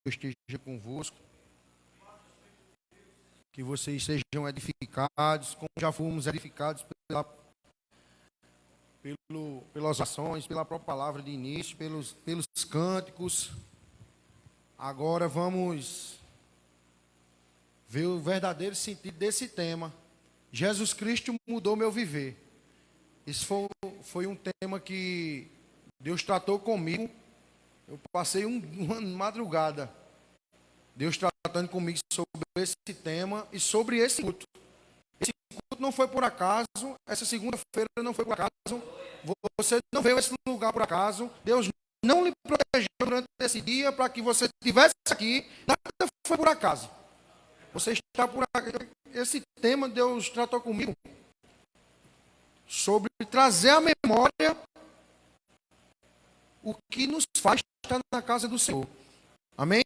esteja convosco, que vocês sejam edificados, como já fomos edificados pelas ações, pela própria palavra de início, pelos cânticos. Agora vamos ver o verdadeiro sentido desse tema. Jesus Cristo mudou meu viver. Isso foi um tema que Deus tratou comigo. Eu passei uma madrugada, Deus tratando comigo sobre esse tema e sobre esse culto. Esse culto não foi por acaso, essa segunda-feira não foi por acaso, você não veio a esse lugar por acaso, Deus não lhe protegeu durante esse dia para que você estivesse aqui, nada foi por acaso. Você está por aqui. Esse tema Deus tratou comigo sobre trazer à memória o que nos faz estar na casa do Senhor. Amém?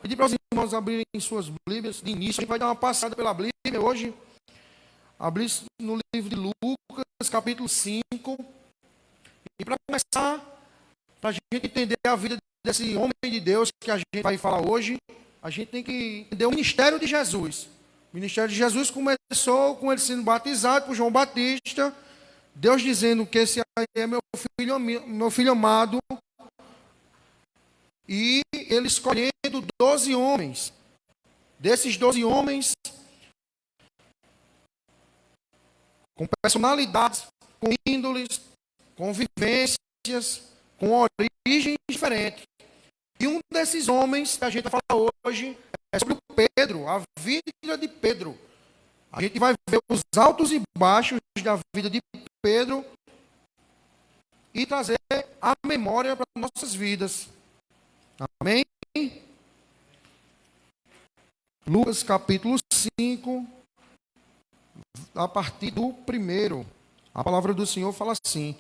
Pedir para os irmãos abrirem suas Bíblias de início. A gente vai dar uma passada pela Bíblia hoje. Abrir no livro de Lucas, capítulo 5. E para começar, para a gente entender a vida desse homem de Deus que a gente vai falar hoje, a gente tem que entender o ministério de Jesus. O ministério de Jesus começou com ele sendo batizado por João Batista. Deus dizendo que esse aí é meu filho amado. E ele escolhendo 12 homens. Desses 12 homens, com personalidades, com índoles, com vivências, com origens diferentes. E um desses homens que a gente vai falar hoje é sobre Pedro, a vida de Pedro. A gente vai ver os altos e baixos da vida de Pedro e trazer a memória para nossas vidas. Amém? Lucas capítulo 5, a partir do 1. A palavra do Senhor fala assim: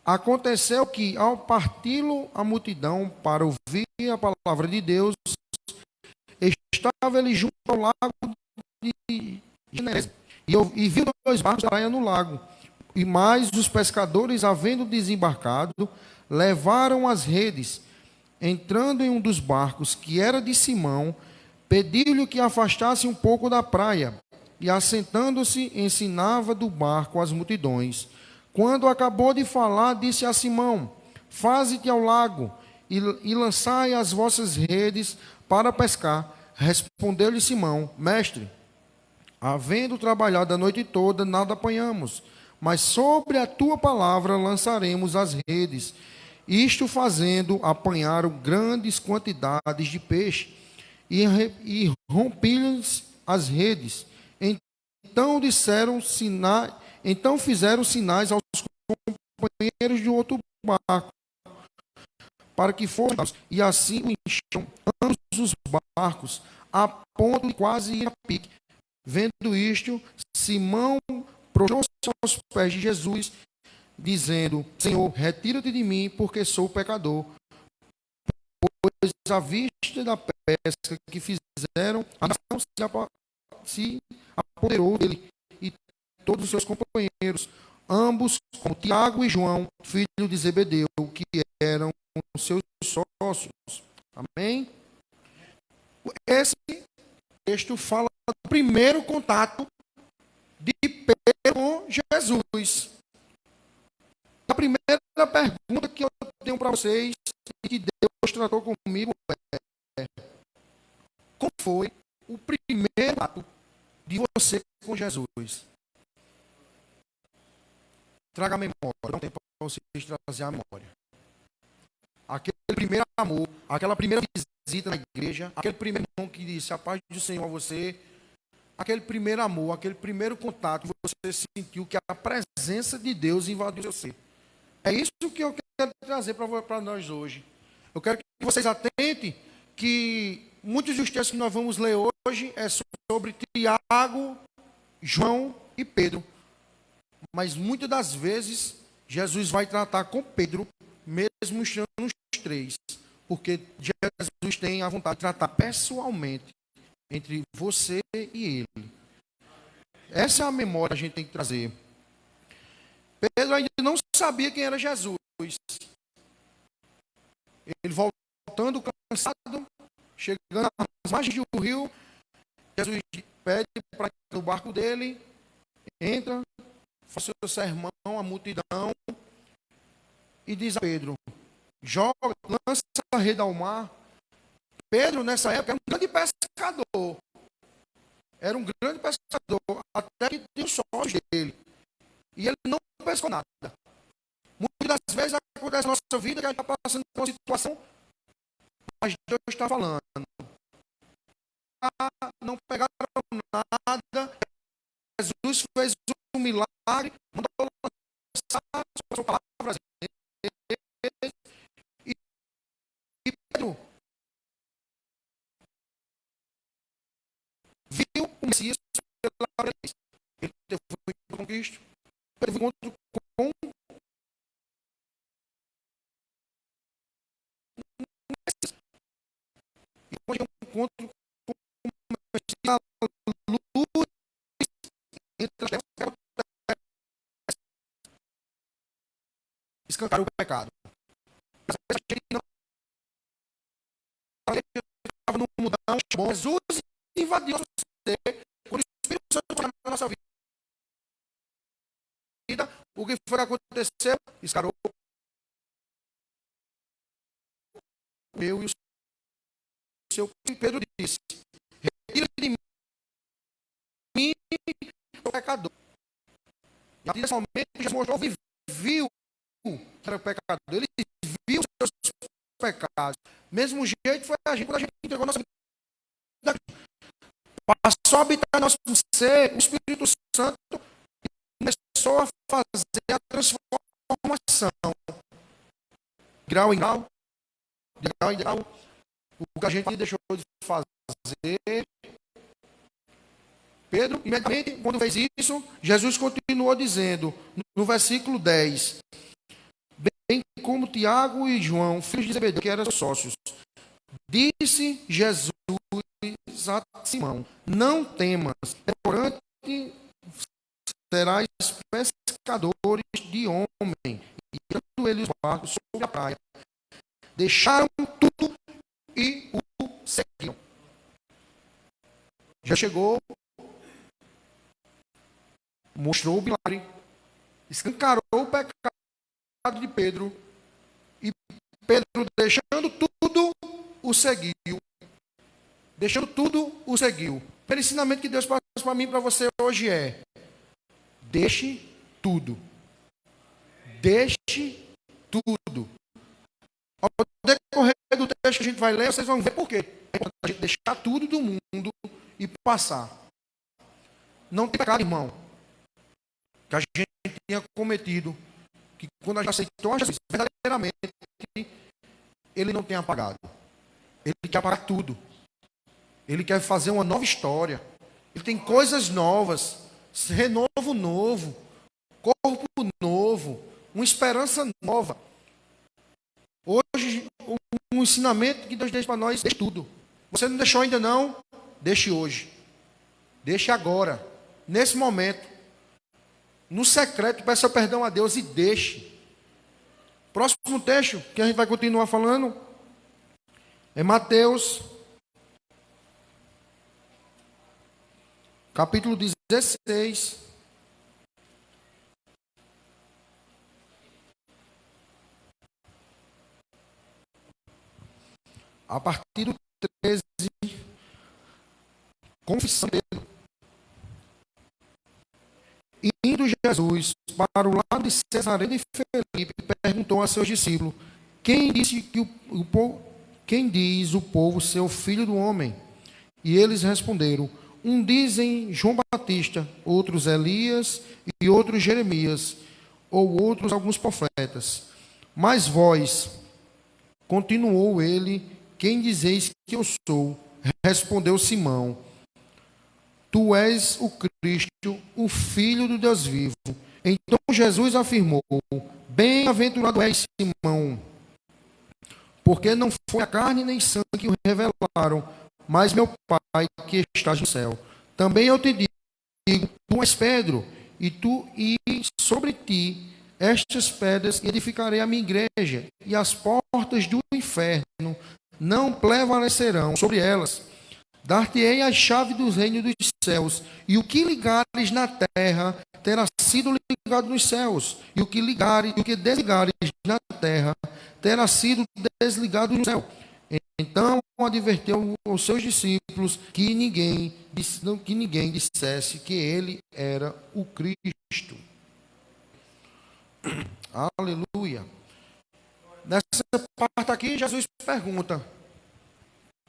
aconteceu que, ao parti-lo a multidão para ouvir a palavra de Deus, estava ele junto ao lago de Genésarete, e viu 2 barcos da praia no lago. E mais os pescadores, havendo desembarcado, levaram as redes. Entrando em um dos barcos, que era de Simão, pediu-lhe que afastasse um pouco da praia, e assentando-se, ensinava do barco as multidões. Quando acabou de falar, disse a Simão: faze-te ao lago, e lançai as vossas redes para pescar. Respondeu-lhe Simão: mestre, havendo trabalhado a noite toda, nada apanhamos, mas sobre a tua palavra lançaremos as redes. Isto fazendo, apanharam grandes quantidades de peixe, e rompiam-lhes as redes. Então fizeram sinais aos companheiros de outro barco, para que fossem, e assim encheram ambos os barcos, a ponto de quase ir a pique. Vendo isto, Simão prostrou-se aos pés de Jesus, dizendo: Senhor, retira-te de mim, porque sou pecador. Pois à vista da pesca que fizeram, a nação se apoderou dele e todos os seus companheiros, ambos, como Tiago e João, filho de Zebedeu, que eram seus sócios. Amém? Esse texto fala do primeiro contato de Pedro com Jesus. A primeira pergunta que eu tenho para vocês e que Deus tratou comigo é: como foi o primeiro ato de você com Jesus? Traga a memória, dá um tempo para vocês trazer a memória. Aquele primeiro amor, aquela primeira visita na igreja, aquele primeiro irmão que disse: a paz do Senhor a você. Aquele primeiro amor, aquele primeiro contato, você sentiu que a presença de Deus invadiu você. É isso que eu quero trazer para nós hoje. Eu quero que vocês atentem que muitos dos textos que nós vamos ler hoje é sobre Tiago, João e Pedro. Mas muitas das vezes Jesus vai tratar com Pedro, mesmo estando os 3. Porque Jesus tem a vontade de tratar pessoalmente entre você e ele. Essa é a memória que a gente tem que trazer. Pedro ainda não sabia quem era Jesus. Ele voltando cansado, chegando às margens do rio, Jesus pede para ir no barco dele, entra, faz seu sermão à multidão e diz a Pedro: joga, lança a rede ao mar. Pedro, nessa época, era um grande pescador. Era um grande pescador, até que tinha os sócios dele. E ele não pescou nada. Muitas das vezes acontece na nossa vida que a gente está passando por uma situação, mas Deus está falando. Não pegaram nada. Jesus fez um milagre, mandou lançar suas palavras. E Pedro viu o Messias pela vez. Ele teve um encontro com Cristo. Ele teve um encontro com o Messias. E quando um encontro com o Messias, a luz entre as trevas escancaram o pecado. Às vezes a gente não estava no mundão bom. Jesus invadiu nosso ser. Quando o Espírito Santo foi na nossa vida, o que foi que aconteceu? Escarou eu e o seu. Pedro disse: retira de mim o pecador. E a partir desse momento, Jesus mostrou, viu que era o pecador. Ele viu os seus pecados. Mesmo jeito foi a gente, quando a gente entregou nossa vida, passou a habitar nosso ser, o Espírito Santo começou a fazer a transformação. Grau em grau, de grau em grau, o que a gente deixou de fazer. Pedro, imediatamente, quando fez isso, Jesus continuou dizendo, no versículo 10, bem como Tiago e João, filhos de Zebedeu, que eram sócios, disse Jesus a Simão: não temas, porém serás pescadores de homem. E dando eles o barco sobre a praia, deixaram tudo e o seguiram. Já chegou, mostrou o milagre, escancarou o pecado de Pedro, e Pedro, deixando tudo, o seguiu. Deixando tudo, o seguiu. O ensinamento que Deus passa para mim e para você hoje é: deixe tudo. Deixe tudo. Ao decorrer do texto que a gente vai ler, vocês vão ver por quê. A gente deixar tudo do mundo e passar. Não tem pecado, irmão, que a gente tinha cometido, que quando a gente aceitou a Jesus, verdadeiramente, ele não tem apagado. Ele quer apagar tudo. Ele quer fazer uma nova história. Ele tem coisas novas, renovo novo, corpo novo, uma esperança nova. Hoje, um ensinamento que Deus deixa para nós, deixe tudo. Você não deixou ainda não? Deixe hoje. Deixe agora. Nesse momento. No secreto, peça perdão a Deus e deixe. Próximo texto, que a gente vai continuar falando, é Mateus, capítulo 16. A partir do 13, confissão de Pedro. Indo Jesus para o lado de Cesareia de Felipe, perguntou a seus discípulos: quem disse que quem diz o povo ser o filho do homem? E eles responderam: um dizem João Batista, outros Elias e outros Jeremias, ou outros alguns profetas. Mas vós, continuou ele, quem dizeis que eu sou? Respondeu Simão: tu és o Cristo, o Filho do Deus vivo. Então Jesus afirmou: bem-aventurado és, Simão, porque não foi a carne nem sangue que o revelaram, mas meu Pai que estás no céu. Também eu te digo: tu és Pedro, e sobre ti estas pedras edificarei a minha igreja, e as portas do inferno não prevalecerão sobre elas. Dar-te-ei a chave dos reinos dos céus, e o que ligares na terra terá sido ligado nos céus, e o que desligares na terra terá sido desligado no céu. Então adverteu aos seus discípulos que ninguém dissesse que ele era o Cristo. Aleluia. Nessa parte aqui, Jesus pergunta: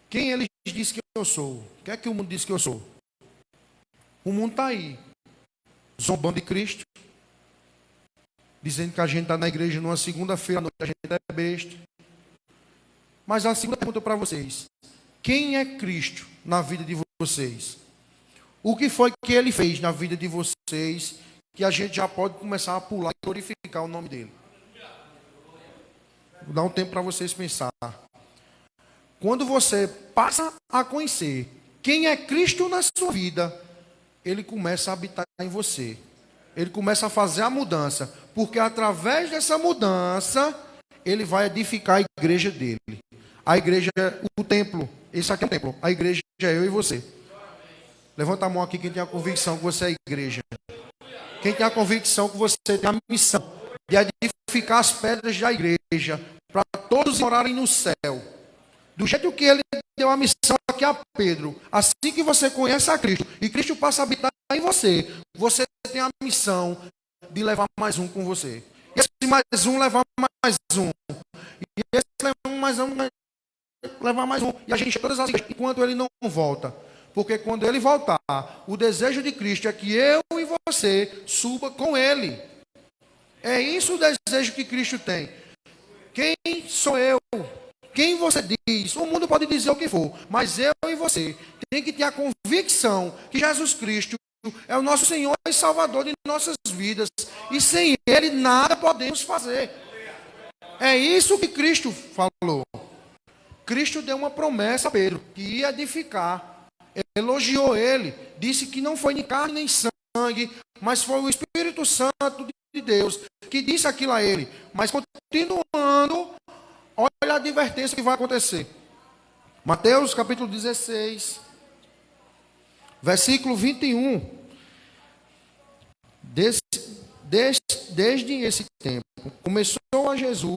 quem eles dizem que eu sou? O que é que o mundo diz que eu sou? O mundo está aí, zombando de Cristo, dizendo que a gente está na igreja numa segunda-feira à noite, a gente é besta. Mas a segunda pergunta para vocês: quem é Cristo na vida de vocês? O que foi que ele fez na vida de vocês que a gente já pode começar a pular e glorificar o nome dele? Vou dar um tempo para vocês pensar. Quando você passa a conhecer quem é Cristo na sua vida, ele começa a habitar em você. Ele começa a fazer a mudança, porque através dessa mudança, ele vai edificar a igreja dele. A igreja é o templo. Esse aqui é o templo. A igreja é eu e você. Levanta a mão aqui quem tem a convicção que você é a igreja. Quem tem a convicção que você tem a missão de edificar as pedras da igreja para todos morarem no céu. Do jeito que ele deu a missão aqui a Pedro, assim que você conhece a Cristo e Cristo passa a habitar em você, você tem a missão de levar mais um com você. E esse mais um levar mais um. E esse levar mais um. E a gente enche todas as igrejas enquanto ele não volta. Porque quando ele voltar, o desejo de Cristo é que eu e você suba com ele. É isso o desejo que Cristo tem. Quem sou eu? Quem você diz? O mundo pode dizer o que for, mas eu e você tem que ter a convicção que Jesus Cristo é o nosso Senhor e Salvador de nossas vidas. E sem ele nada podemos fazer. É isso que Cristo falou. Cristo deu uma promessa a Pedro, que ia edificar. Elogiou ele, disse que não foi nem carne nem sangue, mas foi o Espírito Santo de Deus que disse aquilo a ele. Mas continuando, olha a advertência que vai acontecer. Mateus capítulo 16, versículo 21. Desde esse tempo, começou a Jesus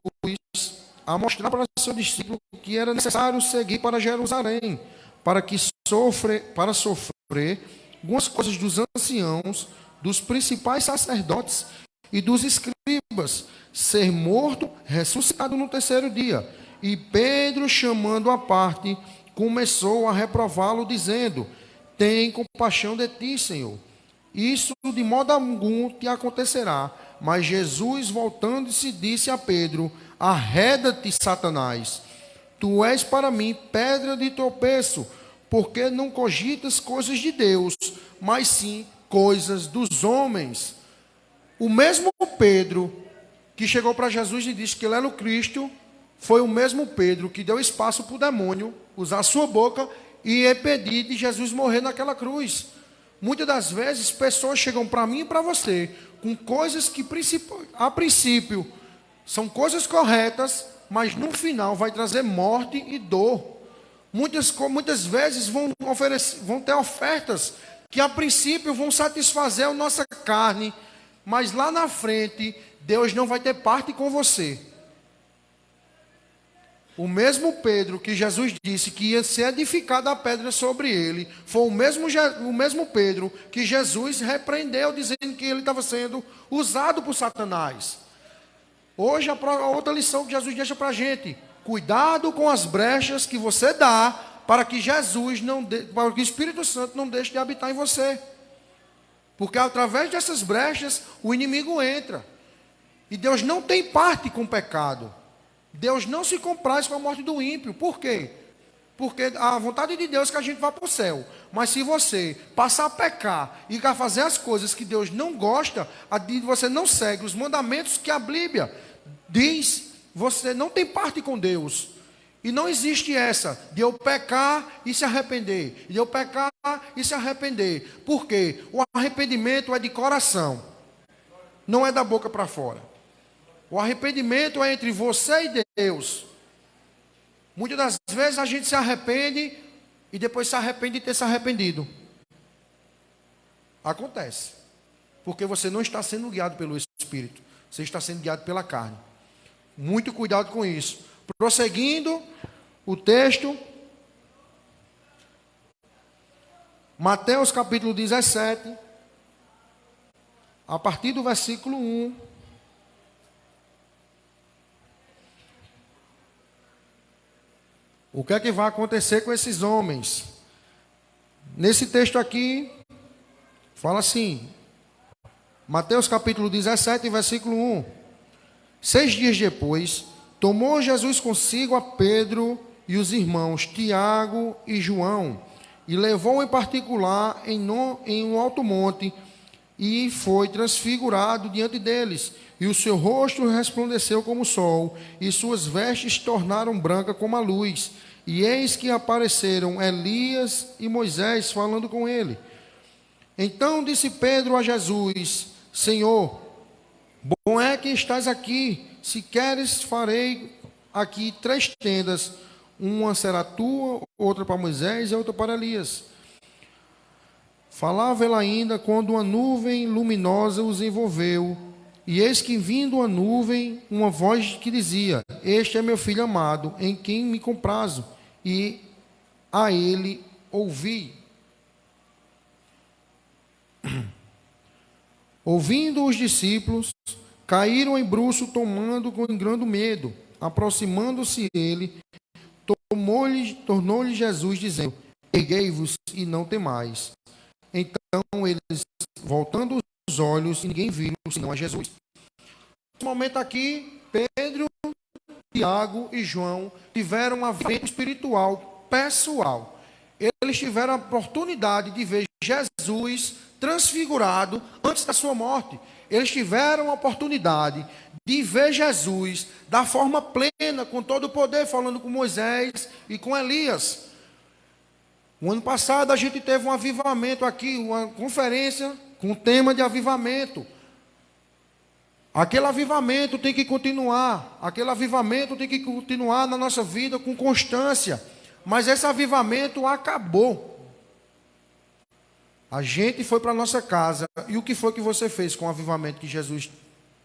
a mostrar para seu discípulo que era necessário seguir para Jerusalém, para sofrer algumas coisas dos anciãos, dos principais sacerdotes e dos escribas, ser morto, ressuscitado no terceiro dia. E Pedro, chamando à parte, começou a reprová-lo, dizendo: tem compaixão de ti, Senhor. Isso de modo algum te acontecerá. Mas Jesus, voltando-se, disse a Pedro: arreda-te, Satanás. Tu és para mim pedra de tropeço, porque não cogitas coisas de Deus, mas sim coisas dos homens. O mesmo Pedro que chegou para Jesus e disse que ele era o Cristo, foi o mesmo Pedro que deu espaço para o demônio usar a sua boca e impedir de Jesus morrer naquela cruz. Muitas das vezes, pessoas chegam para mim e para você com coisas que, a princípio, são coisas corretas, mas no final vai trazer morte e dor. Muitas vezes vão ter ofertas que, a princípio, vão satisfazer a nossa carne, mas lá na frente, Deus não vai ter parte com você. O mesmo Pedro que Jesus disse que ia ser edificada a pedra sobre ele, foi o mesmo Pedro que Jesus repreendeu, dizendo que ele estava sendo usado por Satanás. Hoje, a outra lição que Jesus deixa para a gente: cuidado com as brechas que você dá para que para que o Espírito Santo não deixe de habitar em você. Porque através dessas brechas, o inimigo entra. E Deus não tem parte com o pecado. Deus não se compraz com a morte do ímpio. Por quê? Porque a vontade de Deus é que a gente vá para o céu. Mas se você passar a pecar e a fazer as coisas que Deus não gosta, você não segue os mandamentos que a Bíblia diz, você não tem parte com Deus. E não existe essa de eu pecar e se arrepender. De eu pecar e se arrepender. Por quê? O arrependimento é de coração. Não é da boca para fora. O arrependimento é entre você e Deus. Muitas das vezes a gente se arrepende e depois se arrepende de ter se arrependido. Acontece. Porque você não está sendo guiado pelo Espírito. Você está sendo guiado pela carne. Muito cuidado com isso. Prosseguindo o texto. Mateus capítulo 17. A partir do versículo 1. O que é que vai acontecer com esses homens? Nesse texto aqui, fala assim, Mateus capítulo 17, versículo 1. 6 dias depois, tomou Jesus consigo a Pedro e os irmãos Tiago e João, e levou em particular em um alto monte, e foi transfigurado diante deles, e o seu rosto resplandeceu como o sol, e suas vestes tornaram branca como a luz. E eis que apareceram Elias e Moisés falando com ele. Então disse Pedro a Jesus: Senhor, bom é que estás aqui. Se queres, farei aqui 3 tendas. Uma será tua, outra para Moisés e outra para Elias. Falava ele ainda quando uma nuvem luminosa os envolveu. E eis que, vindo a nuvem, uma voz que dizia: Este é meu filho amado, em quem me comprazo. E a ele ouvi. Ouvindo os discípulos, caíram em bruço, tomando com grande medo. Aproximando-se ele, tornou-lhe Jesus, dizendo: Erguei-vos e não temais. Então eles, voltando os olhos, e ninguém viu senão a Jesus. Nesse momento aqui, Pedro, Tiago e João tiveram uma vida espiritual pessoal. Eles tiveram a oportunidade de ver Jesus transfigurado antes da sua morte. Eles tiveram a oportunidade de ver Jesus da forma plena, com todo o poder, falando com Moisés e com Elias. O ano passado a gente teve um avivamento aqui, uma conferência com o tema de avivamento. Aquele avivamento tem que continuar. Aquele avivamento tem que continuar na nossa vida com constância. Mas esse avivamento acabou. A gente foi para a nossa casa. E o que foi que você fez com o avivamento que Jesus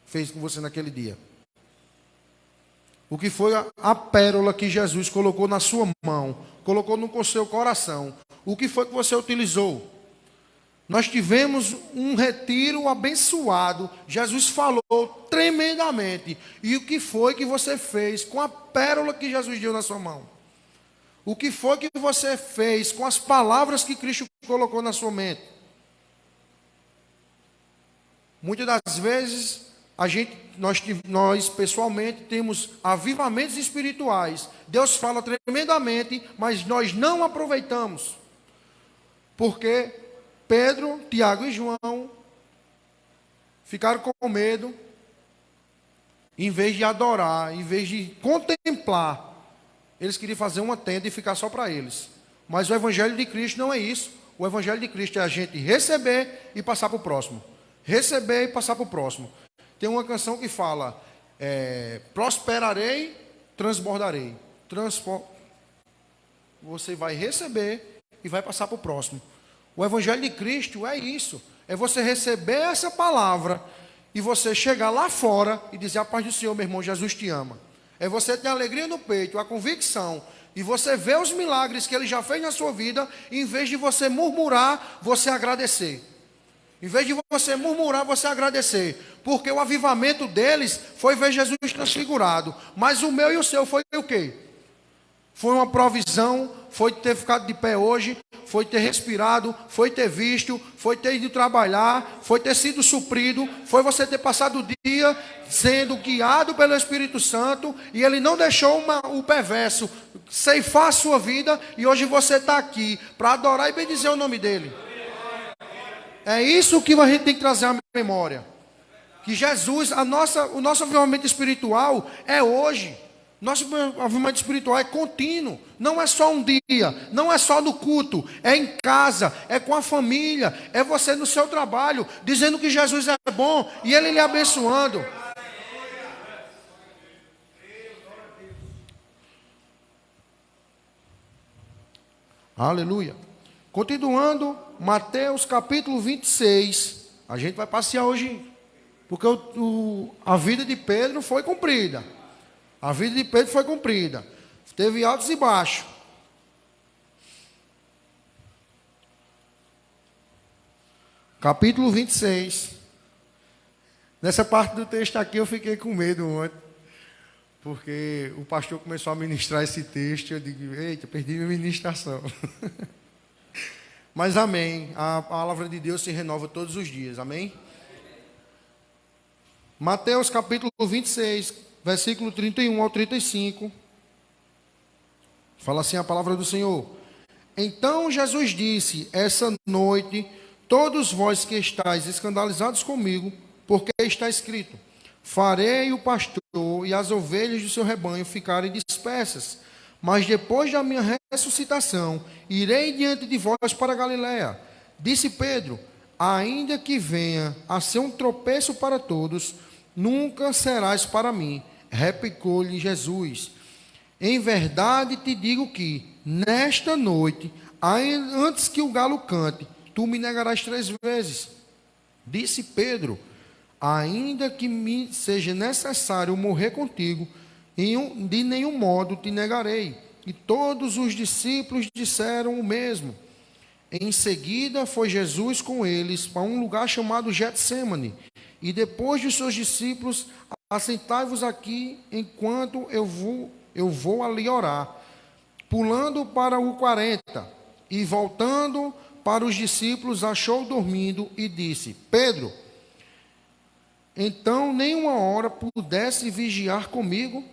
fez com você naquele dia? O que foi a pérola que Jesus colocou na sua mão, colocou no seu coração? O que foi que você utilizou? Nós tivemos um retiro abençoado. Jesus falou tremendamente. E o que foi que você fez com a pérola que Jesus deu na sua mão? O que foi que você fez com as palavras que Cristo colocou na sua mente? Muitas das vezes, nós pessoalmente temos avivamentos espirituais. Deus fala tremendamente, mas nós não aproveitamos. Porque Pedro, Tiago e João ficaram com medo, em vez de adorar, em vez de contemplar, eles queriam fazer uma tenda e ficar só para eles. Mas o Evangelho de Cristo não é isso. O Evangelho de Cristo é a gente receber e passar para o próximo. Receber e passar para o próximo. Tem uma canção que fala, prosperarei, transbordarei. Você vai receber e vai passar para o próximo. O Evangelho de Cristo é isso. É você receber essa palavra e você chegar lá fora e dizer: a paz do Senhor, meu irmão, Jesus te ama. É você ter alegria no peito, a convicção, e você ver os milagres que Ele já fez na sua vida, em vez de você murmurar, você agradecer. Em vez de você murmurar, você agradecer. Porque o avivamento deles foi ver Jesus transfigurado. Mas o meu e o seu foi o quê? Foi uma provisão, foi ter ficado de pé hoje, foi ter respirado, foi ter visto, foi ter ido trabalhar, foi ter sido suprido, foi você ter passado o dia sendo guiado pelo Espírito Santo, e Ele não deixou o perverso ceifar a sua vida, e hoje você está aqui para adorar e bendizer o nome dEle. É isso que a gente tem que trazer à memória. Que Jesus, o nosso avivamento espiritual é hoje. Nosso avivamento espiritual é contínuo, não é só um dia, não é só no culto, é em casa, é com a família, é você no seu trabalho, dizendo que Jesus é bom e Ele lhe abençoando. Aleluia. Continuando, Mateus capítulo 26. A gente vai passear hoje, porque a vida de Pedro foi cumprida. A vida de Pedro foi cumprida. Teve altos e baixos. Capítulo 26. Nessa parte do texto aqui eu fiquei com medo ontem, porque o pastor começou a ministrar esse texto e eu digo, eita, perdi minha ministração. Mas amém, a palavra de Deus se renova todos os dias, amém? Mateus capítulo 26, versículo 31 ao 35. Fala assim a palavra do Senhor. Então Jesus disse, essa noite, todos vós que estáis escandalizados comigo, porque está escrito, farei o pastor e as ovelhas do seu rebanho ficarem dispersas, mas depois da minha ressuscitação, irei diante de vós para Galiléia. Disse Pedro, ainda que venha a ser um tropeço para todos, nunca serás para mim. Replicou-lhe Jesus, em verdade te digo que, nesta noite, antes que o galo cante, tu me negarás 3 vezes. Disse Pedro, ainda que me seja necessário morrer contigo, de nenhum modo te negarei. E todos os discípulos disseram o mesmo. Em seguida foi Jesus com eles para um lugar chamado Getsêmani. E depois de seus discípulos, assentai-vos aqui enquanto eu vou ali orar. Pulando para o 40 e voltando para os discípulos, achou dormindo e disse, Pedro, então nenhuma hora pudesse vigiar comigo,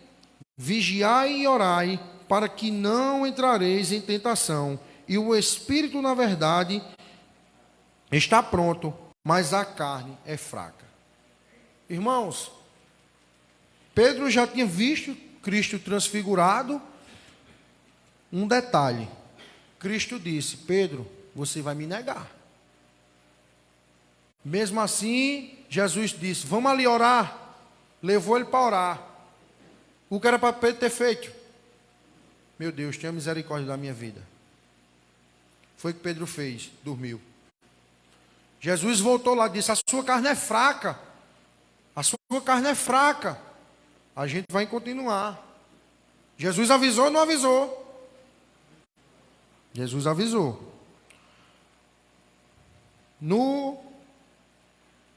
vigiai e orai, para que não entrareis em tentação. E o espírito, na verdade, está pronto, mas a carne é fraca. Irmãos, Pedro já tinha visto Cristo transfigurado. Um detalhe, Cristo disse, Pedro, você vai me negar. Mesmo assim, Jesus disse, vamos ali orar. Levou ele para orar. O que era para Pedro ter feito? Meu Deus, tenha misericórdia da minha vida. Foi o que Pedro fez, dormiu. Jesus voltou lá e disse, a sua carne é fraca. A sua carne é fraca. A gente vai continuar. Jesus avisou ou não avisou? Jesus avisou. No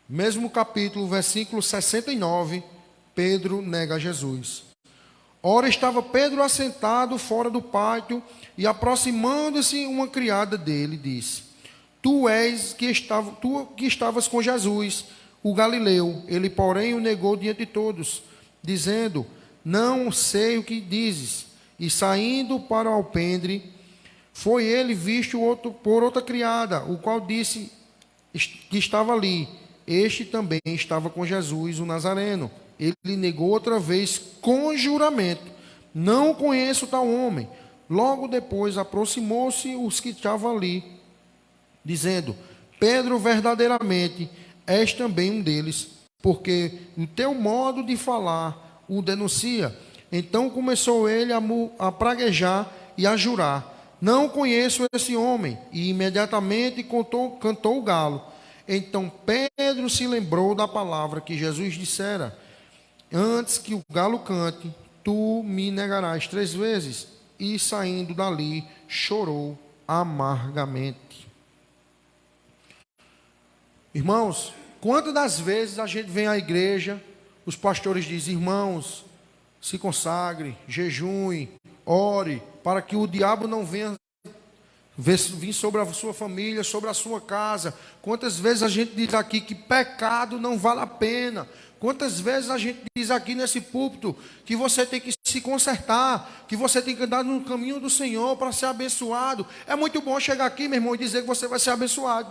mesmo capítulo, versículo 69, Pedro nega Jesus. Ora, estava Pedro assentado fora do pátio, e aproximando-se uma criada dele, disse, tu que estavas com Jesus, o Galileu. Ele, porém, o negou diante de todos, dizendo, não sei o que dizes. E saindo para o alpendre, foi ele visto por outra criada, o qual disse que estava ali. Este também estava com Jesus, o Nazareno. Ele negou outra vez com juramento, não conheço tal homem. Logo depois aproximou-se os que estavam ali, dizendo, Pedro, verdadeiramente, és também um deles, porque o teu modo de falar o denuncia. Então começou ele a praguejar e a jurar, não conheço esse homem. E imediatamente cantou o galo. Então Pedro se lembrou da palavra que Jesus dissera, antes que o galo cante, tu me negarás 3 vezes. E saindo dali, chorou amargamente. Irmãos, quantas das vezes a gente vem à igreja, os pastores dizem, irmãos, se consagre, jejue, ore, para que o diabo não venha vir sobre a sua família, sobre a sua casa. Quantas vezes a gente diz aqui que pecado não vale a pena. Quantas vezes a gente diz aqui nesse púlpito que você tem que se consertar, que você tem que andar no caminho do Senhor para ser abençoado. É muito bom chegar aqui, meu irmão, e dizer que você vai ser abençoado.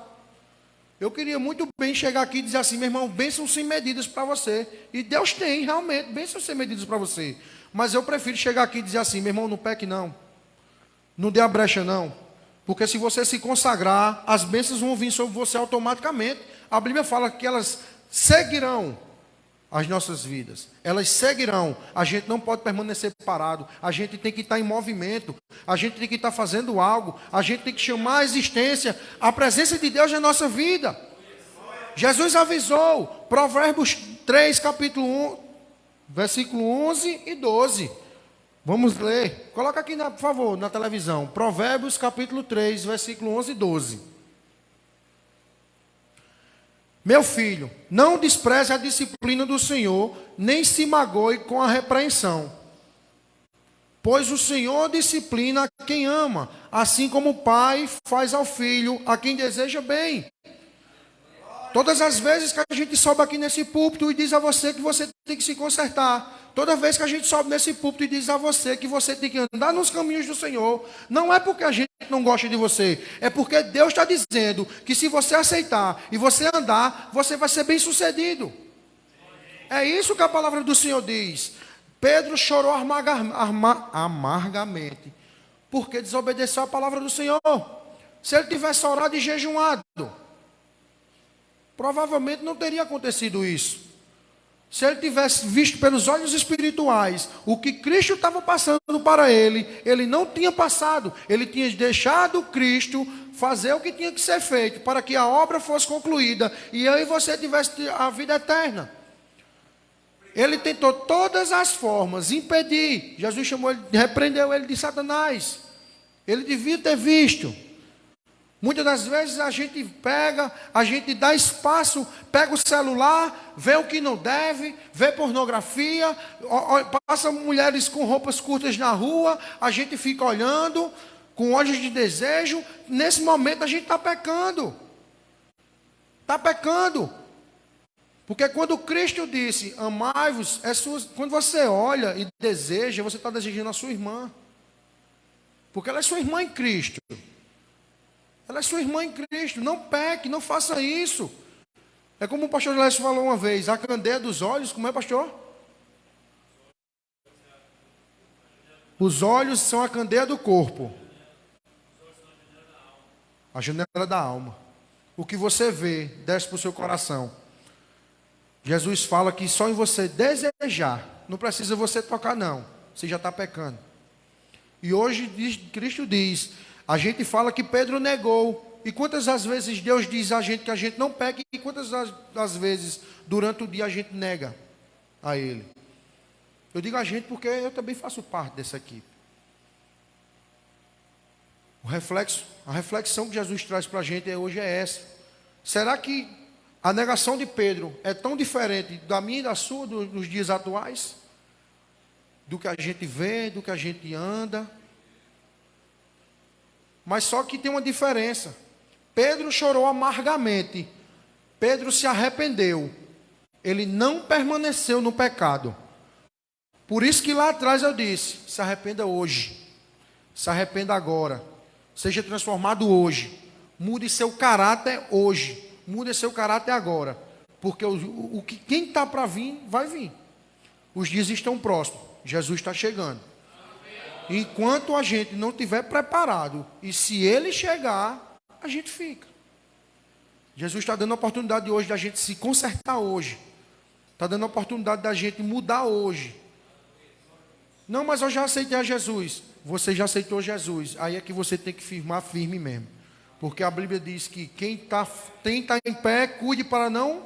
Eu queria muito bem chegar aqui e dizer assim, meu irmão, bênçãos sem medidas para você. E Deus tem, realmente, bênçãos sem medidas para você. Mas eu prefiro chegar aqui e dizer assim, meu irmão, não peque não. Não dê a brecha não. Porque se você se consagrar, as bênçãos vão vir sobre você automaticamente. A Bíblia fala que elas seguirão. as nossas vidas. Elas seguirão. A gente não pode permanecer parado. A gente tem que estar em movimento. A gente tem que estar fazendo algo. A gente tem que chamar à existência a presença de Deus na nossa vida. Jesus avisou. Provérbios 3, capítulo 1, versículo 11 e 12. Vamos ler. Coloca aqui, por favor, na televisão. Provérbios, capítulo 3, versículo 11 e 12. Meu filho, não despreze a disciplina do Senhor, nem se magoe com a repreensão. Pois o Senhor disciplina a quem ama, assim como o pai faz ao filho, a quem deseja bem. Todas as vezes que a gente sobe aqui nesse púlpito e diz a você que você tem que se consertar, toda vez que a gente sobe nesse púlpito e diz a você que você tem que andar nos caminhos do Senhor, não é porque a gente não gosta de você, é porque Deus está dizendo que se você aceitar e você andar, você vai ser bem sucedido. É isso que a palavra do Senhor diz. Pedro chorou amargamente, porque desobedeceu a palavra do Senhor. Se ele tivesse orado e jejuado, provavelmente não teria acontecido isso. Se ele tivesse visto pelos olhos espirituais o que Cristo estava passando para ele, ele não tinha passado. Ele tinha deixado Cristo fazer o que tinha que ser feito para que a obra fosse concluída e eu e você tivesse a vida eterna. Ele tentou todas as formas impedir. Jesus chamou ele, repreendeu ele de Satanás. Ele devia ter visto. Muitas das vezes a gente pega, a gente dá espaço, pega o celular, vê o que não deve, vê pornografia, passa mulheres com roupas curtas na rua, a gente fica olhando, com olhos de desejo. Nesse momento a gente está pecando. Está pecando. Porque quando Cristo disse, amai-vos, quando você olha e deseja, você está desejando a sua irmã. Porque ela é sua irmã em Cristo. Ela é sua irmã em Cristo. Não peque, não faça isso. É como o pastor Lécio falou uma vez, a candeia dos olhos, como é, pastor? Os olhos são a candeia do corpo. A janela da alma. O que você vê, desce para o seu coração. Jesus fala que só em você desejar, não precisa você tocar não, você já está pecando. E hoje Cristo diz, a gente fala que Pedro negou, e quantas das vezes Deus diz a gente que a gente não peca, e quantas das vezes durante o dia a gente nega a Ele. Eu digo a gente porque eu também faço parte dessa equipe. A reflexão que Jesus traz para a gente hoje é essa. Será que a negação de Pedro é tão diferente da minha e da sua nos dias atuais? Do que a gente vê, do que a gente anda. Mas só que tem uma diferença. Pedro chorou amargamente. Pedro se arrependeu. Ele não permaneceu no pecado. Por isso que lá atrás eu disse, se arrependa hoje. Se arrependa agora. Seja transformado hoje. Mude seu caráter hoje. Mude seu caráter agora. Porque quem está para vir, vai vir. Os dias estão próximos. Jesus está chegando. Enquanto a gente não estiver preparado, e se Ele chegar, a gente fica. Jesus está dando a oportunidade hoje da gente se consertar hoje. Está dando a oportunidade da gente mudar hoje. Não, mas eu já aceitei a Jesus. Você já aceitou Jesus. Aí é que você tem que firmar firme mesmo. Porque a Bíblia diz que quem está em pé, cuide para não...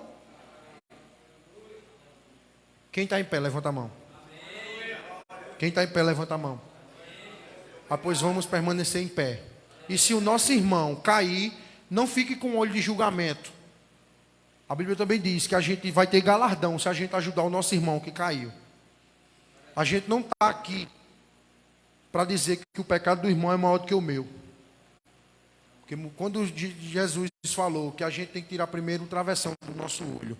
Quem está em pé, levanta a mão. Quem está em pé, levanta a mão. Ah, pois vamos permanecer em pé. E se o nosso irmão cair, não fique com olho de julgamento. A Bíblia também diz que a gente vai ter galardão se a gente ajudar o nosso irmão que caiu. A gente não está aqui para dizer que o pecado do irmão é maior do que o meu. Porque quando Jesus falou que a gente tem que tirar primeiro o travessão do nosso olho,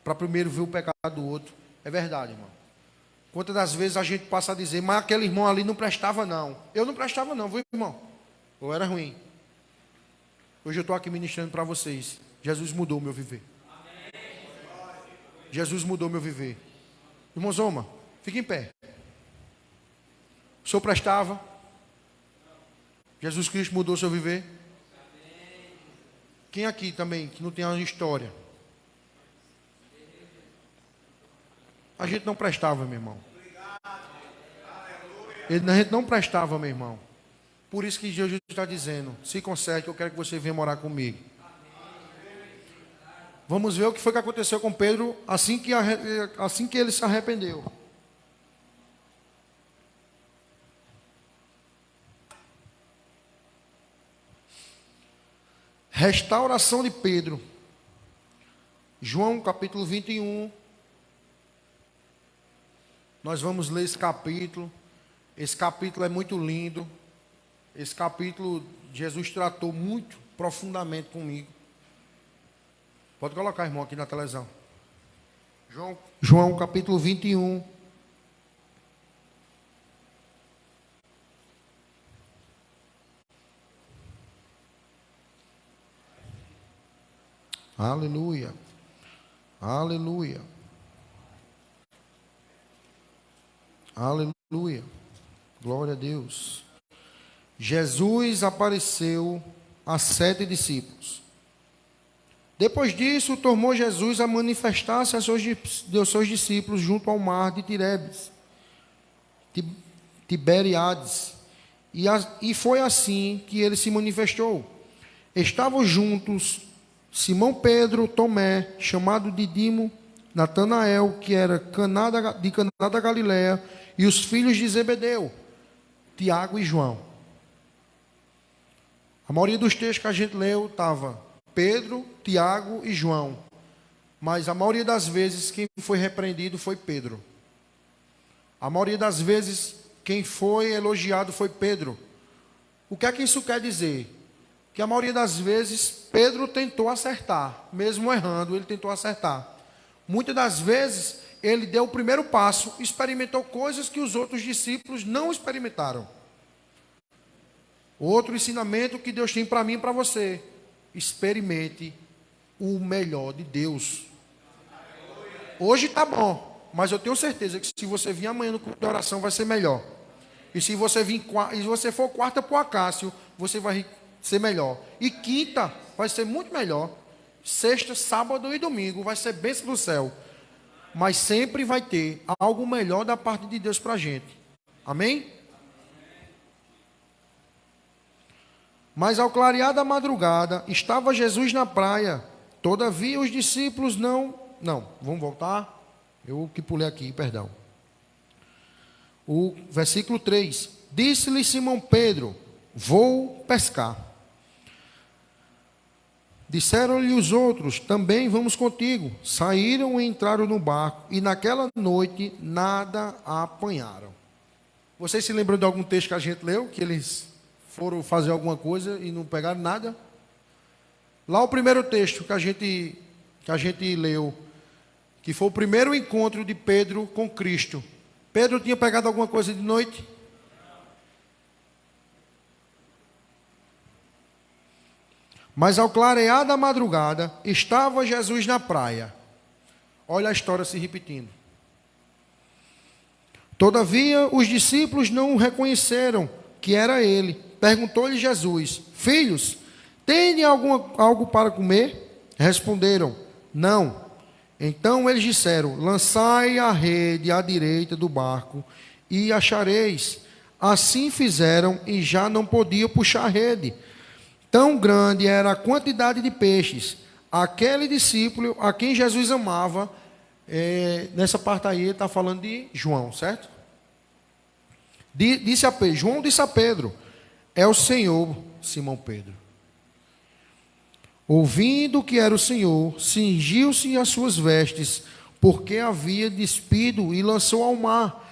para primeiro ver o pecado do outro, é verdade, irmão. Quantas das vezes a gente passa a dizer, mas aquele irmão ali não prestava não. Eu não prestava não, viu, irmão? Ou era ruim. Hoje eu estou aqui ministrando para vocês. Jesus mudou o meu viver. Jesus mudou o meu viver. Irmão Zoma, fique em pé. O senhor prestava? Jesus Cristo mudou o seu viver? Quem aqui também que não tem uma história? a gente não prestava, meu irmão. A gente não prestava, meu irmão. Por isso que Jesus está dizendo, se conserte, eu quero que você venha morar comigo. Vamos ver o que foi que aconteceu com Pedro assim que ele se arrependeu. Restauração de Pedro. João capítulo 21. Nós vamos ler esse capítulo. Esse capítulo é muito lindo. Esse capítulo Jesus tratou muito profundamente comigo. Pode colocar, irmão, aqui na televisão. João capítulo 21. Aleluia. Aleluia. Aleluia. Glória a Deus. Jesus apareceu a 7 discípulos. Depois disso, tornou Jesus a manifestar-se aos seus discípulos junto ao mar de Tiberíades. E foi assim que ele se manifestou. Estavam juntos Simão Pedro, Tomé, chamado Didimo, Natanael, que era de Caná da Galileia, e os filhos de Zebedeu, Tiago e João. A maioria dos textos que a gente leu estava Pedro, Tiago e João. Mas a maioria das vezes quem foi repreendido foi Pedro. A maioria das vezes quem foi elogiado foi Pedro. O que é que isso quer dizer? Que a maioria das vezes Pedro tentou acertar, mesmo errando, ele tentou acertar. Muitas das vezes ele deu o primeiro passo, experimentou coisas que os outros discípulos não experimentaram. Outro ensinamento que Deus tem para mim e para você: experimente o melhor de Deus. Hoje está bom, mas eu tenho certeza que se você vir amanhã no culto de oração vai ser melhor. E se você for quarta para o Acácio, você vai ser melhor. E quinta vai ser muito melhor. Sexta, sábado e domingo vai ser bênção do céu. Mas sempre vai ter algo melhor da parte de Deus para a gente. Amém? Mas ao clarear da madrugada, estava Jesus na praia. Todavia os discípulos não, vamos voltar. Eu que pulei aqui, perdão. O versículo 3. Disse-lhe Simão Pedro: vou pescar. Disseram-lhe os outros: também vamos contigo. Saíram e entraram no barco, e naquela noite nada apanharam. Vocês se lembram de algum texto que a gente leu, que eles foram fazer alguma coisa e não pegaram nada? Lá o primeiro texto que a gente leu, que foi o primeiro encontro de Pedro com Cristo. Pedro tinha pegado alguma coisa de noite? Mas ao clarear da madrugada, estava Jesus na praia. Olha a história se repetindo. Todavia, os discípulos não o reconheceram que era ele. Perguntou-lhe Jesus: filhos, têm algo para comer? Responderam: não. Então eles disseram: lançai a rede à direita do barco e achareis. Assim fizeram e já não podiam puxar a rede. Tão grande era a quantidade de peixes. Aquele discípulo a quem Jesus amava, nessa parte aí ele está falando de João, certo? João disse a Pedro: é o Senhor, Simão Pedro. Ouvindo que era o Senhor, cingiu-se as suas vestes, porque havia despido e lançou ao mar.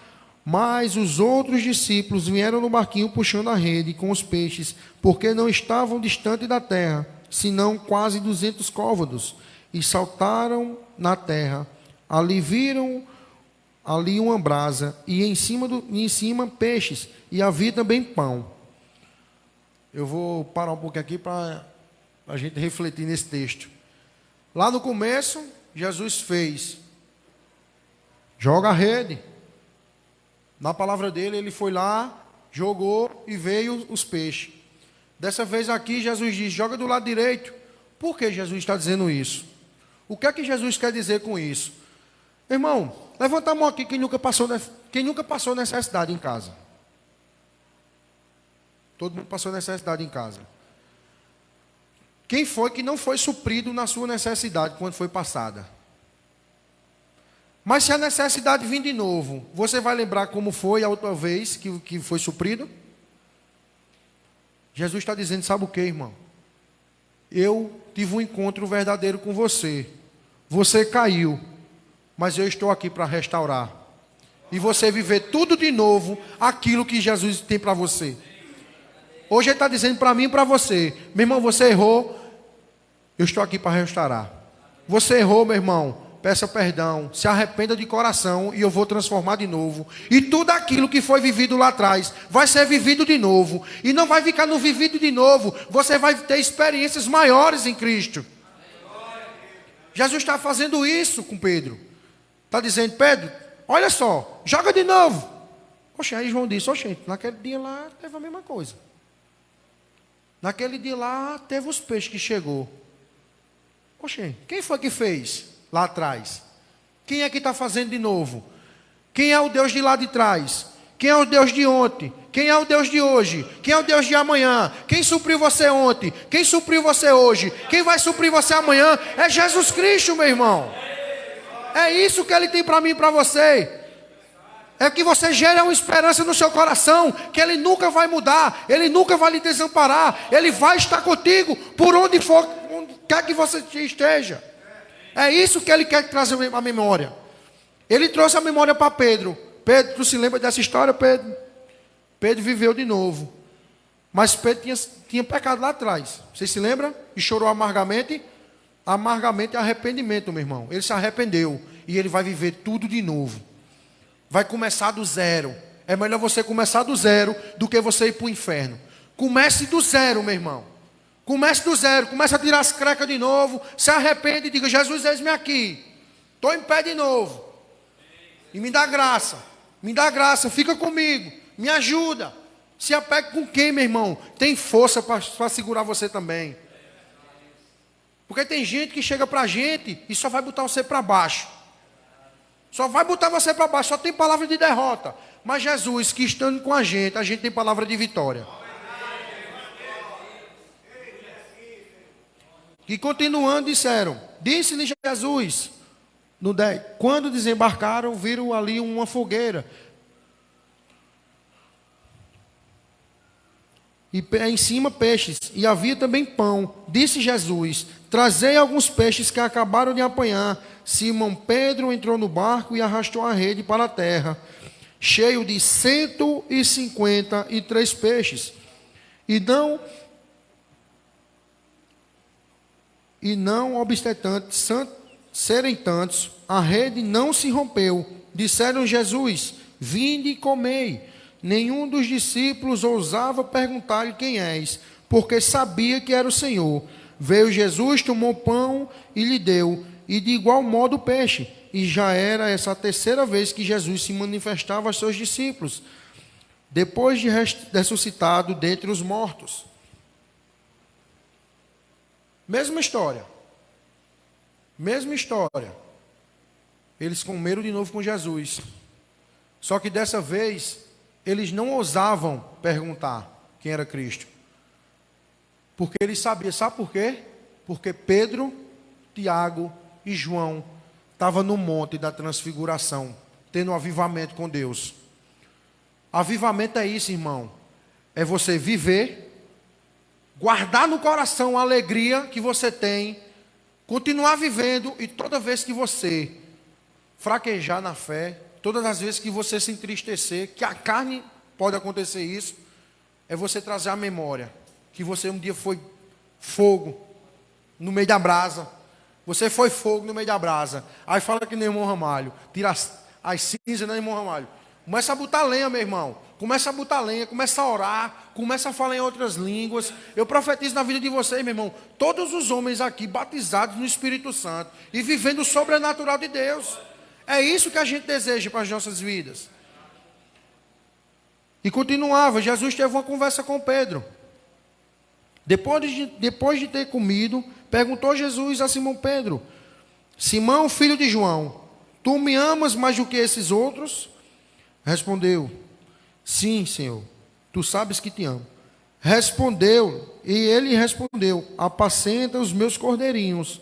Mas os outros discípulos vieram no barquinho puxando a rede com os peixes, porque não estavam distante da terra, senão quase 200 côvados, e saltaram na terra. Ali viram uma brasa, e em cima peixes, e havia também pão. Eu vou parar um pouquinho aqui para a gente refletir nesse texto. Lá no começo, Jesus fez: joga a rede. Na palavra dele, ele foi lá, jogou e veio os peixes. Dessa vez aqui, Jesus diz: joga do lado direito. Por que Jesus está dizendo isso? O que é que Jesus quer dizer com isso? Irmão, Levanta a mão aqui quem nunca passou necessidade em casa. Todo mundo passou necessidade em casa. Quem foi que não foi suprido na sua necessidade quando foi passada? Mas se a necessidade vir de novo, você vai lembrar como foi a outra vez que foi suprido? Jesus está dizendo, sabe o que, irmão? Eu tive um encontro verdadeiro com você. Você caiu, mas eu estou aqui para restaurar. E você viver tudo de novo, aquilo que Jesus tem para você. Hoje ele está dizendo para mim e para você, meu irmão, você errou, eu estou aqui para restaurar. Você errou, meu irmão, peça perdão, se arrependa de coração e eu vou transformar de novo. E tudo aquilo que foi vivido lá atrás vai ser vivido de novo. E não vai ficar no vivido de novo, você vai ter experiências maiores em Cristo. Jesus está fazendo isso com Pedro. Está dizendo, Pedro, olha só, joga de novo. Oxe, aí João disse, oxe, naquele dia lá teve a mesma coisa. Naquele dia lá teve os peixes que chegou. Oxe, quem foi que fez lá atrás? Quem é que está fazendo de novo? Quem é o Deus de lá de trás? Quem é o Deus de ontem? Quem é o Deus de hoje? Quem é o Deus de amanhã? Quem supriu você ontem? Quem supriu você hoje? Quem vai suprir você amanhã? É Jesus Cristo, meu irmão. É isso que Ele tem para mim e para você. É que você gere uma esperança no seu coração, que Ele nunca vai mudar, Ele nunca vai lhe desamparar, Ele vai estar contigo, por onde for, onde quer que você esteja. É isso que Ele quer trazer à memória. Ele trouxe a memória para Pedro. Pedro, tu se lembra dessa história, Pedro? Pedro viveu de novo. Mas Pedro tinha pecado lá atrás. Você se lembra? E chorou amargamente. Amargamente é arrependimento, meu irmão. Ele se arrependeu. E ele vai viver tudo de novo. Vai começar do zero. É melhor você começar do zero do que você ir para o inferno. Comece do zero, meu irmão. Comece do zero. Comece a tirar as crecas de novo. Se arrepende e diga, Jesus, eis-me aqui. Estou em pé de novo. E me dá graça. Me dá graça. Fica comigo. Me ajuda. Se apegue com quem, meu irmão? Tem força para segurar você também. Porque tem gente que chega para a gente e só vai botar você para baixo. Só vai botar você para baixo, só tem palavra de derrota. Mas Jesus, que estando com a gente tem palavra de vitória. E continuando disseram, disse-lhe Jesus, no 10, quando desembarcaram, viram ali uma fogueira. E em cima peixes, e havia também pão. Disse Jesus, trazei alguns peixes que acabaram de apanhar. Simão Pedro entrou no barco e arrastou a rede para a terra, cheio de 153 peixes. E não obstante serem tantos, a rede não se rompeu. Disseram Jesus, vinde e comei. Nenhum dos discípulos ousava perguntar-lhe quem és, porque sabia que era o Senhor. Veio Jesus, tomou pão e lhe deu, e de igual modo o peixe. E já era essa a terceira vez que Jesus se manifestava aos seus discípulos, depois de ressuscitado dentre os mortos. Mesma história. Mesma história. Eles comeram de novo com Jesus. Só que dessa vez, eles não ousavam perguntar quem era Cristo. Porque eles sabiam. Sabe por quê? Porque Pedro, Tiago e João estavam no monte da transfiguração, tendo um avivamento com Deus. Avivamento é isso, irmão. É você viver, guardar no coração a alegria que você tem, continuar vivendo, e toda vez que você fraquejar na fé, todas as vezes que você se entristecer, que a carne pode acontecer isso, é você trazer a memória que você um dia foi fogo no meio da brasa. Você foi fogo no meio da brasa. Aí fala que nem irmão Ramalho, tira as cinzas, né, irmão Ramalho? Começa a botar lenha, meu irmão. Começa a botar lenha, começa a orar, começa a falar em outras línguas. Eu profetizo na vida de vocês, meu irmão, todos os homens aqui batizados no Espírito Santo e vivendo o sobrenatural de Deus. É isso que a gente deseja para as nossas vidas. E continuava, Jesus teve uma conversa com Pedro. Depois de ter comido, perguntou Jesus a Simão Pedro, Simão, filho de João, tu me amas mais do que esses outros? Respondeu, sim, Senhor, tu sabes que te amo. E ele respondeu, apacenta os meus cordeirinhos.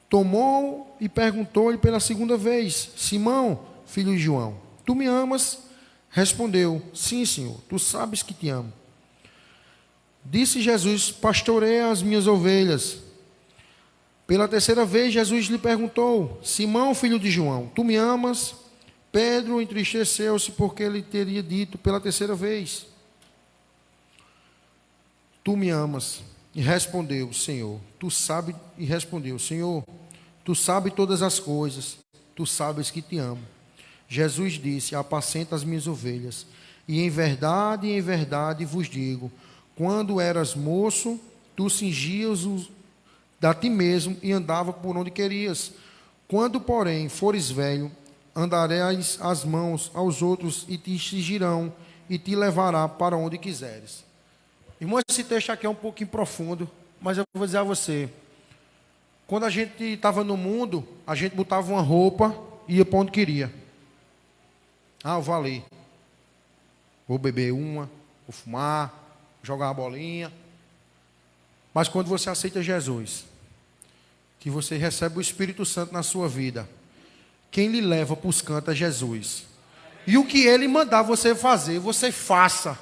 Tomou e perguntou-lhe pela segunda vez, Simão, filho de João, tu me amas? Respondeu, sim, Senhor, tu sabes que te amo. Disse Jesus, pastoreia as minhas ovelhas. Pela terceira vez, Jesus lhe perguntou, Simão, filho de João, tu me amas? Pedro entristeceu-se porque ele teria dito pela terceira vez, tu me amas? E respondeu, Senhor, tu sabes todas as coisas, tu sabes que te amo. Jesus disse, apacenta as minhas ovelhas. E em verdade vos digo, quando eras moço, tu cingias a ti mesmo e andava por onde querias. Quando, porém, fores velho, andarás as mãos aos outros e te cingirão e te levará para onde quiseres. Irmão, esse texto aqui é um pouquinho profundo, mas eu vou dizer a você, quando a gente estava no mundo, a gente botava uma roupa e ia para onde queria. Ah, eu vou ali, vou beber uma, vou fumar, jogar uma bolinha. Mas quando você aceita Jesus, que você recebe o Espírito Santo na sua vida, quem lhe leva para os cantos é Jesus. E o que Ele mandar você fazer, você faça.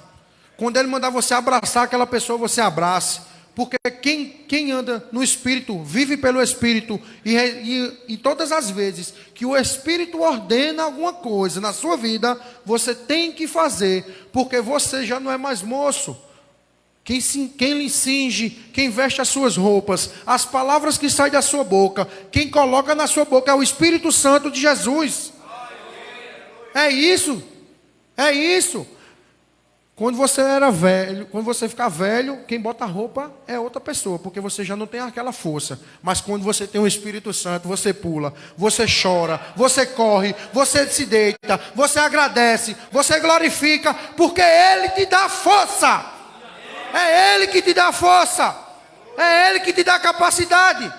Quando Ele mandar você abraçar aquela pessoa, você abrace. Porque quem anda no Espírito, vive pelo Espírito. E todas as vezes que o Espírito ordena alguma coisa na sua vida, você tem que fazer. Porque você já não é mais moço. Quem lhe cinge, quem veste as suas roupas, as palavras que saem da sua boca, quem coloca na sua boca é o Espírito Santo de Jesus. É isso. É isso. Quando você era velho, quando você ficar velho, quem bota a roupa é outra pessoa, porque você já não tem aquela força. Mas quando você tem o Espírito Santo, você pula, você chora, você corre, você se deita, você agradece, você glorifica, porque Ele te dá força. É Ele que te dá força. É Ele que te dá capacidade.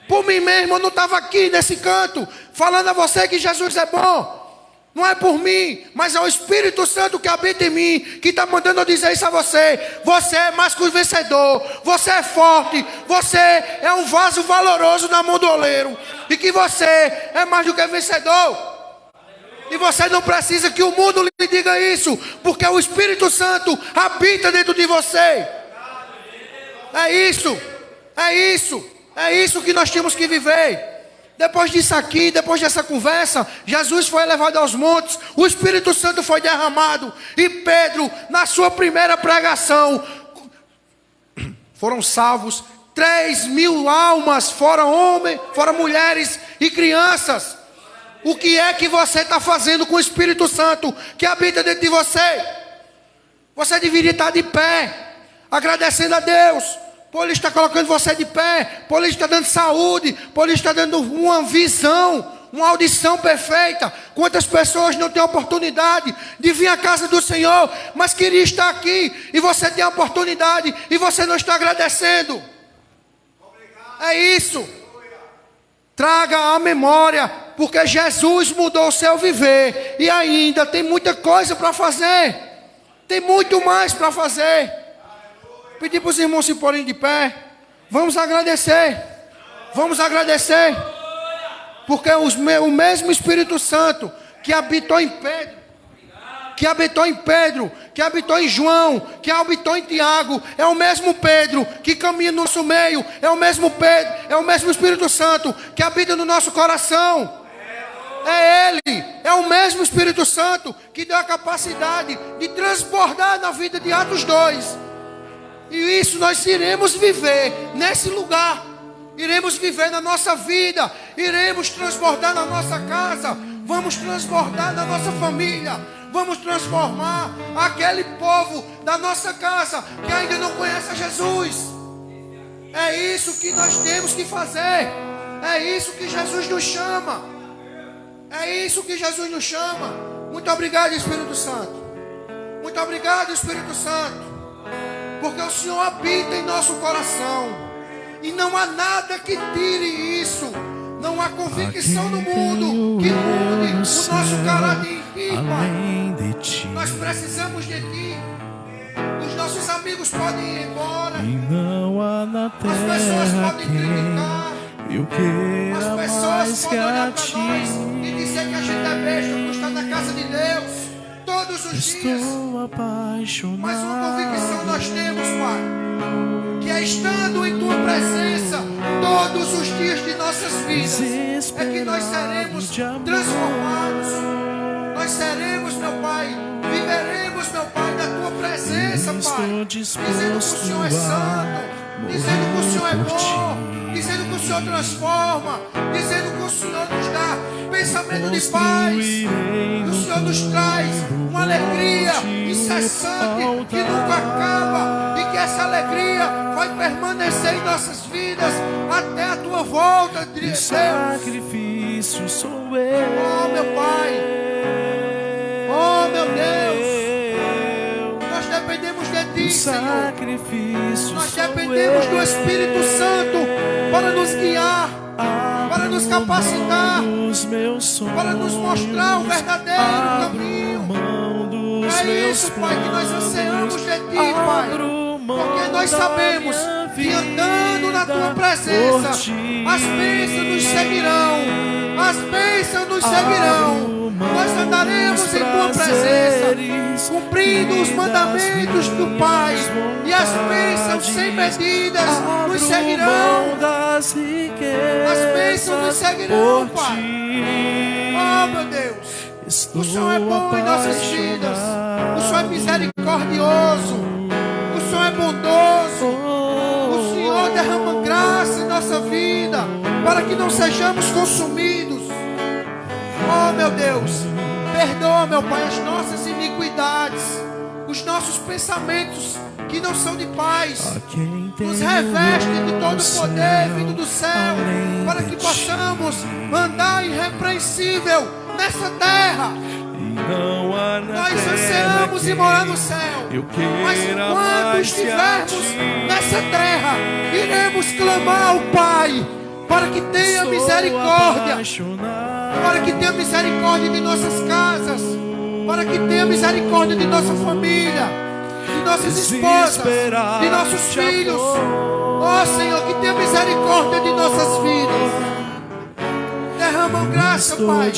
Por mim mesmo, eu não estava aqui nesse canto, falando a você que Jesus é bom. Não é por mim, mas é o Espírito Santo que habita em mim, que está mandando eu dizer isso a você. Você é mais que um vencedor, você é forte, você é um vaso valoroso na mão do oleiro, e que você é mais do que vencedor. E você não precisa que o mundo lhe diga isso, porque o Espírito Santo habita dentro de você. É isso, é isso, é isso que nós temos que viver. Depois disso aqui, depois dessa conversa, Jesus foi elevado aos montes, o Espírito Santo foi derramado, e Pedro, na sua primeira pregação, foram salvos 3.000 almas, fora homens, fora mulheres e crianças. O que é que você está fazendo com o Espírito Santo que habita dentro de você? Você deveria estar de pé, agradecendo a Deus, por Ele está colocando você de pé, por Ele está dando saúde, por Ele está dando uma visão, uma audição perfeita. Quantas pessoas não têm oportunidade de vir à casa do Senhor, mas queria estar aqui, e você tem a oportunidade, e você não está agradecendo. É isso. Traga a memória, porque Jesus mudou o seu viver, e ainda tem muita coisa para fazer, tem muito mais para fazer. Pedir para os irmãos se porem de pé. Vamos agradecer. Vamos agradecer. Porque o mesmo Espírito Santo que habitou em Pedro, que habitou em Pedro, que habitou em João, que habitou em Tiago, é o mesmo Pedro que caminha no nosso meio, é o mesmo Pedro, é o mesmo Espírito Santo que habita no nosso coração. É Ele, é o mesmo Espírito Santo que deu a capacidade de transbordar na vida de Atos 2. E isso nós iremos viver nesse lugar. Iremos viver na nossa vida. Iremos transbordar na nossa casa. Vamos transbordar na nossa família. Vamos transformar aquele povo da nossa casa que ainda não conhece a Jesus. É isso que nós temos que fazer. É isso que Jesus nos chama. É isso que Jesus nos chama. Muito obrigado, Espírito Santo. Muito obrigado, Espírito Santo. Porque o Senhor habita em nosso coração. E não há nada que tire isso. Não há convicção no mundo que mude o nosso caráter em Ti, Pai. Nós precisamos de Ti. Os nossos amigos podem ir embora. As pessoas podem criticar. As pessoas podem olhar para nós e dizer que a gente é besta por estar na casa de Deus todos os dias. Mas uma convicção nós temos, Pai, que é estando em Tua presença todos os dias de nossas vidas, é que nós seremos transformados. Nós seremos, meu Pai, viveremos, meu Pai, na Tua presença, Pai, dizendo que o Senhor é santo, dizendo que o Senhor é bom, dizendo que o Senhor transforma, dizendo que o Senhor nos dá pensamento de paz, que o Senhor nos traz uma alegria incessante que nunca acaba, e que essa alegria vai permanecer em nossas vidas até a Tua volta, Deus. Sacrifício sou eu. Oh, meu Pai. Oh, meu Deus. Nós dependemos de Ti, Senhor. Nós dependemos do Espírito Santo para nos guiar, para nos capacitar, para nos mostrar o verdadeiro caminho. É isso, Pai, que nós ansiamos de Ti, Pai, porque nós sabemos que andando na Tua presença, as bênçãos nos seguirão, as bênçãos nos seguirão. Nós andaremos em Tua presença, cumprindo os mandamentos do Pai, e as bênçãos sem medidas nos seguirão. As bênçãos nos seguirão, Pai. Oh, meu Deus, o Senhor é bom em nossas vidas, o Senhor é misericordioso, o Senhor é bondoso, o Senhor derrama graça em nossa vida para que não sejamos consumidos. Oh, meu Deus, perdoa, meu Pai, as nossas iniquidades, os nossos pensamentos que não são de paz. Nos reveste de todo o poder vindo do céu, para que possamos andar irrepreensível nessa terra. Nós ansiamos em morar no céu, mas enquanto estivermos nessa terra, iremos clamar ao Pai para que tenha misericórdia, para que tenha misericórdia de nossas casas, para que tenha misericórdia de nossa família, de nossas esposas, de nossos filhos. Ó Senhor, que tenha misericórdia de nossas vidas. Derrama graça, Pai.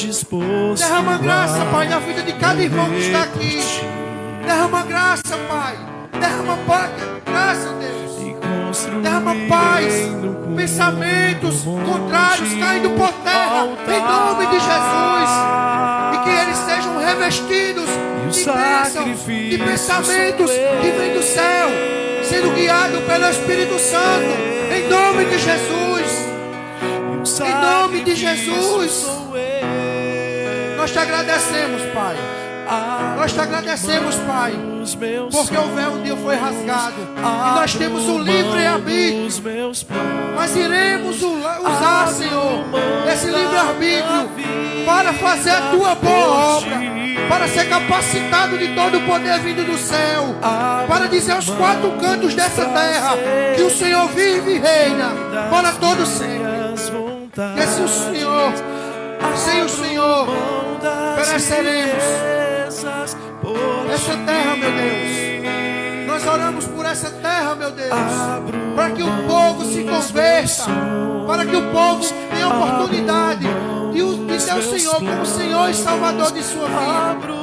Derrama graça, Pai, na vida de cada irmão que está aqui. Derrama graça, Pai. Derrama graça, Deus. Derrama paz. Pensamentos contrários caindo por terra, em nome de Jesus. E que eles sejam revestidos de bênçãos, de pensamentos que vêm do céu, sendo guiado pelo Espírito Santo, em nome de Jesus. Em nome de Jesus. Nós te agradecemos, Pai. Nós te agradecemos, Pai, porque o véu um dia foi rasgado e nós temos um livre-arbítrio. Mas iremos usar, Senhor, esse livre-arbítrio para fazer a Tua boa obra, para ser capacitado de todo o poder vindo do céu, para dizer aos quatro cantos dessa terra que o Senhor vive e reina para todo sempre. Que se o Senhor, sem o Senhor, pereceremos. Essa terra, meu Deus, nós oramos por essa terra, meu Deus, para que o povo se converta, para que o povo tenha oportunidade de ter o Senhor como Senhor e Salvador de sua vida.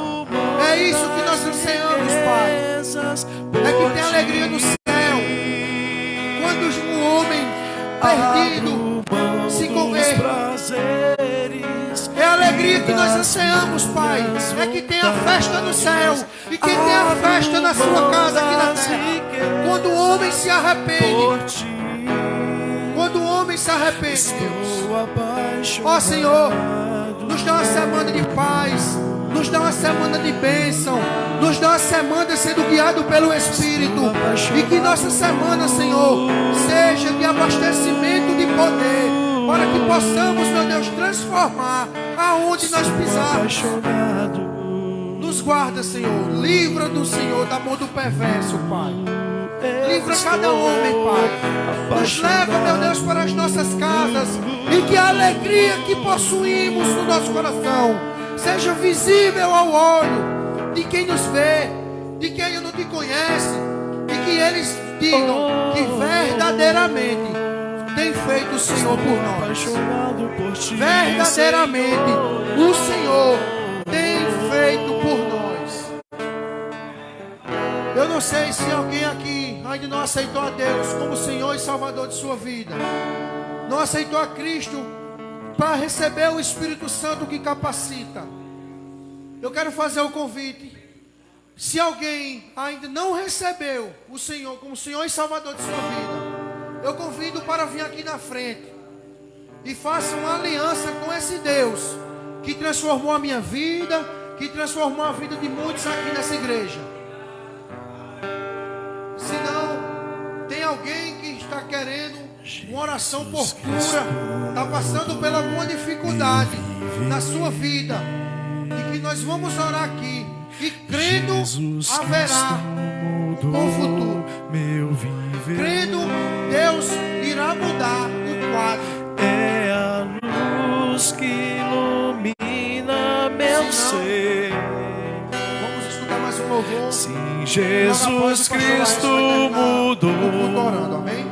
É isso que nós anseiamos, Pai. É que tem alegria no céu quando um homem perdido se converte. É a alegria que nós anseiamos, Pai. É que tenha festa no céu e que tenha festa na sua casa aqui na terra. Quando o homem se arrepende. Quando o homem se arrepende, Deus. Ó Senhor, nos dá uma semana de paz, nos dá uma semana de bênção, nos dá uma semana sendo guiado pelo Espírito. E que nossa semana, Senhor, seja de abastecimento de poder, para que possamos, meu Deus, transformar aonde nós pisarmos. Nos guarda, Senhor. Livra do Senhor da mão do perverso, Pai. Livra cada homem, Pai. Nos leva, meu Deus, para as nossas casas, e que a alegria que possuímos no nosso coração seja visível ao olho de quem nos vê, de quem não te conhece, e que eles digam que verdadeiramente tem feito o Senhor por nós. Verdadeiramente o Senhor tem feito por nós. Eu não sei se alguém aqui ainda não aceitou a Deus como Senhor e Salvador de sua vida, não aceitou a Cristo para receber o Espírito Santo que capacita. Eu quero fazer o convite. Se alguém ainda não recebeu o Senhor como Senhor e Salvador de sua vida, eu convido para vir aqui na frente e faça uma aliança com esse Deus que transformou a minha vida, que transformou a vida de muitos aqui nessa igreja. Se não, tem alguém que está querendo uma oração por cura, está passando por alguma dificuldade na sua vida, e que nós vamos orar aqui, e crendo haverá um bom futuro. Crendo, Deus irá mudar o quadro. É a luz que ilumina meu ser. Vamos escutar mais um louvor. Sim, Jesus Cristo mudou orando, amém?